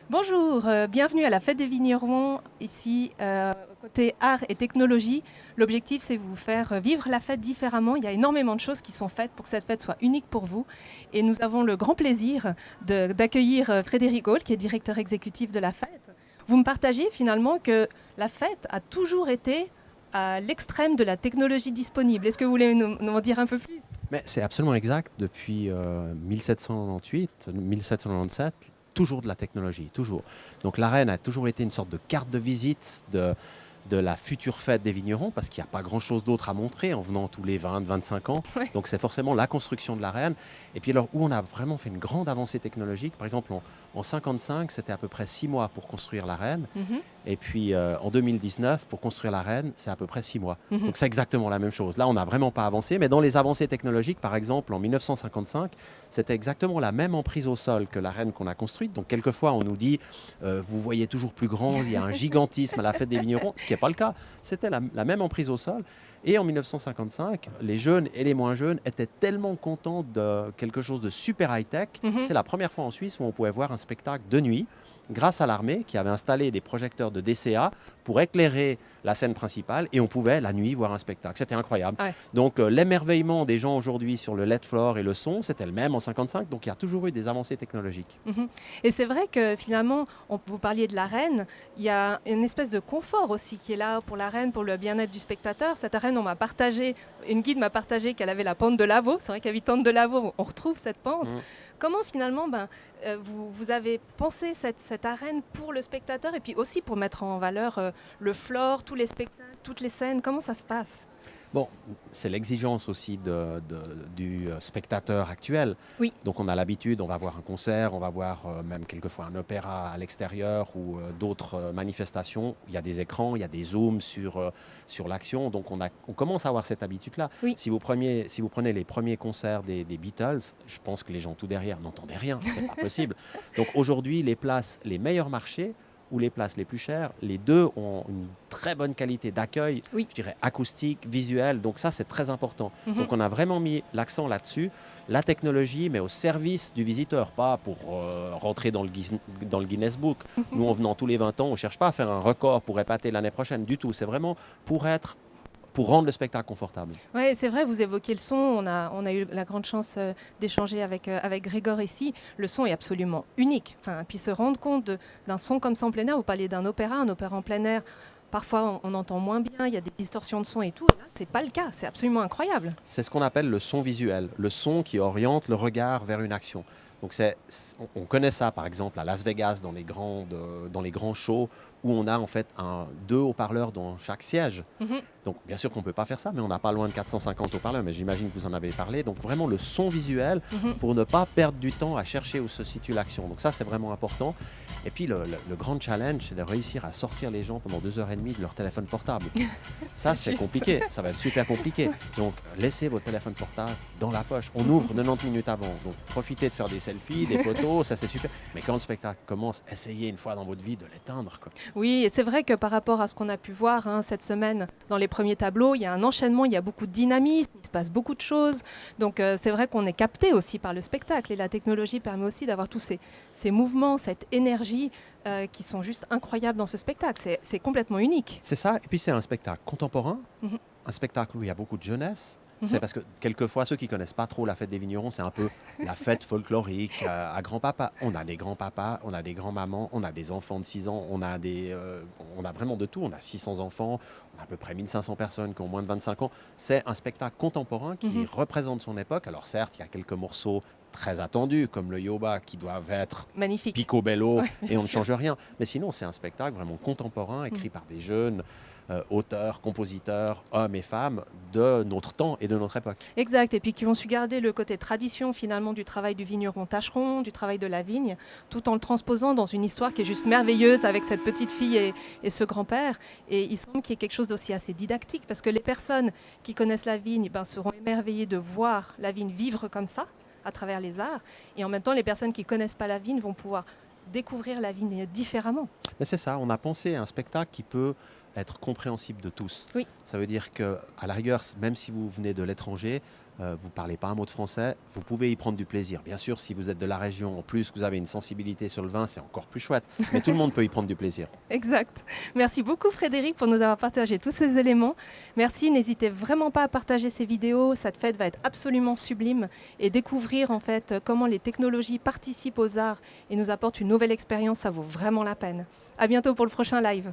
Bonjour, bienvenue à la Fête des Vignerons, ici, côté art et technologie. L'objectif, c'est vous faire vivre la fête différemment. Il y a énormément de choses qui sont faites pour que cette fête soit unique pour vous. Et nous avons le grand plaisir d'accueillir Frédéric Hall, qui est directeur exécutif de la fête. Vous me partagez finalement que la fête a toujours été à l'extrême de la technologie disponible. Est-ce que vous voulez nous en dire un peu plus? Mais c'est absolument exact. Depuis 1798, 1797, toujours de la technologie, toujours. Donc l'arène a toujours été une sorte de carte de visite de la future fête des vignerons, parce qu'il n'y a pas grand-chose d'autre à montrer en venant tous les 20, 25 ans. Ouais. Donc c'est forcément la construction de l'arène. Et puis alors, où on a vraiment fait une grande avancée technologique, par exemple en 55, c'était à peu près 6 mois pour construire l'arène. Mhm, Et puis en 2019, pour construire l'arène, c'est à peu près 6 mois. mhm. Donc c'est exactement la même chose. Là, on n'a vraiment pas avancé, mais dans les avancées technologiques, par exemple, en 1955, c'était exactement la même emprise au sol que l'arène qu'on a construite. Donc quelquefois, on nous dit, vous voyez toujours plus grand, il y a un gigantisme à la fête des vignerons, ce qui n'est pas le cas. C'était la même emprise au sol. Et en 1955, les jeunes et les moins jeunes étaient tellement contents de quelque chose de super high-tech. Mhm. C'est la première fois en Suisse où on pouvait voir un spectacle de nuit grâce à l'armée qui avait installé des projecteurs de DCA pour éclairer la scène principale et on pouvait la nuit voir un spectacle. C'était incroyable. Ouais. Donc l'émerveillement des gens aujourd'hui sur le LED floor et le son, c'était le même en 55. Donc il y a toujours eu des avancées technologiques. Mhm. Et c'est vrai que finalement, vous parliez de l'arène, il y a une espèce de confort aussi qui est là pour l'arène, pour le bien-être du spectateur. Cette arène, une guide m'a partagé qu'elle avait la pente de Lavaux. C'est vrai qu'habitante de Lavaux, on retrouve cette pente. Mm. Comment finalement vous avez pensé cette arène pour le spectateur et puis aussi pour mettre en valeur le floor, tous les spectacles, toutes les scènes? Comment ça se passe? Bon, c'est l'exigence aussi du spectateur actuel. Oui. Donc on a l'habitude, on va voir un concert, on va voir même quelquefois un opéra à l'extérieur ou d'autres manifestations. Il y a des écrans, il y a des zooms sur l'action. Donc on commence à avoir cette habitude-là. Oui. Si vous prenez les premiers concerts des Beatles, je pense que les gens tout derrière n'entendaient rien, c'était pas possible. Donc aujourd'hui, les places les meilleurs marchés ou les places les plus chères, les deux ont une très bonne qualité d'accueil, Oui. je dirais acoustique, visuel, donc ça c'est très important. Mhm. Donc on a vraiment mis l'accent là-dessus, la technologie mais au service du visiteur, pas pour rentrer dans le Guinness Book. Nous en venant tous les 20 ans, on ne cherche pas à faire un record pour épater l'année prochaine du tout, c'est vraiment pour rendre le spectacle confortable. Oui, c'est vrai, vous évoquez le son. On a eu la grande chance d'échanger avec Grégor ici. Le son est absolument unique. Enfin, puis se rendre compte d'un son comme ça en plein air, vous parliez d'un opéra, un opéra en plein air. Parfois, on entend moins bien, il y a des distorsions de son et tout. Et là, c'est pas le cas. C'est absolument incroyable. C'est ce qu'on appelle le son visuel, le son qui oriente le regard vers une action. Donc on connaît ça par exemple à Las Vegas dans les grands shows où on a en fait deux haut-parleurs dans chaque siège. Mhm. Donc bien sûr qu'on ne peut pas faire ça, mais on n'a pas loin de 450 haut-parleurs, mais j'imagine que vous en avez parlé. Donc vraiment le son visuel Mhm. pour ne pas perdre du temps à chercher où se situe l'action. Donc ça c'est vraiment important. Et puis le grand challenge, c'est de réussir à sortir les gens pendant 2 heures et demie de leur téléphone portable. Ça c'est juste. compliqué, ça va être super compliqué. Donc laissez votre téléphone portable dans la poche. On ouvre 90 minutes avant. Donc profitez de faire des selfies, des photos, ça c'est super. Mais quand le spectacle commence, essayez une fois dans votre vie de l'éteindre, quoi. Oui, et c'est vrai que par rapport à ce qu'on a pu voir cette semaine dans les premiers tableaux, il y a un enchaînement, il y a beaucoup de dynamisme, il se passe beaucoup de choses. Donc c'est vrai qu'on est capté aussi par le spectacle et la technologie permet aussi d'avoir tous ces mouvements, cette énergie qui sont juste incroyables dans ce spectacle. C'est complètement unique. C'est ça, et puis c'est un spectacle contemporain, Mhm. un spectacle où il y a beaucoup de jeunesse. Mhm. C'est parce que quelquefois, ceux qui connaissent pas trop la fête des vignerons, c'est un peu la fête folklorique à grand-papa. On a des grands-papas, on a des grands-mamans, on a des enfants de 6 ans, on a vraiment de tout. On a 600 enfants, on a à peu près 1500 personnes qui ont moins de 25 ans. C'est un spectacle contemporain qui Mhm. représente son époque. Alors certes, il y a quelques morceaux très attendus, comme le Yoba, qui doivent être Magnifique. picobello Ouais, bien et on ne sûr. change rien. Mais sinon, c'est un spectacle vraiment contemporain, écrit par des jeunes auteurs, compositeurs, hommes et femmes de notre temps et de notre époque. Exact, et puis qui ont su garder le côté tradition finalement du travail du vigneron tâcheron, du travail de la vigne, tout en le transposant dans une histoire qui est juste merveilleuse avec cette petite fille et ce grand-père. Et il semble qu'il y ait quelque chose d'aussi assez didactique, parce que les personnes qui connaissent la vigne seront émerveillées de voir la vigne vivre comme ça, à travers les arts, et en même temps les personnes qui ne connaissent pas la vigne vont pouvoir découvrir la vigne différemment. Mais c'est ça, on a pensé à un spectacle qui peut être compréhensible de tous. Oui. Ça veut dire que, à la rigueur, même si vous venez de l'étranger, vous ne parlez pas un mot de français, vous pouvez y prendre du plaisir. Bien sûr, si vous êtes de la région, en plus que vous avez une sensibilité sur le vin, c'est encore plus chouette. Mais tout le monde peut y prendre du plaisir. Exact. Merci beaucoup Frédéric pour nous avoir partagé tous ces éléments. Merci, n'hésitez vraiment pas à partager ces vidéos. Cette fête va être absolument sublime et découvrir en fait comment les technologies participent aux arts et nous apportent une nouvelle expérience, ça vaut vraiment la peine. À bientôt pour le prochain live.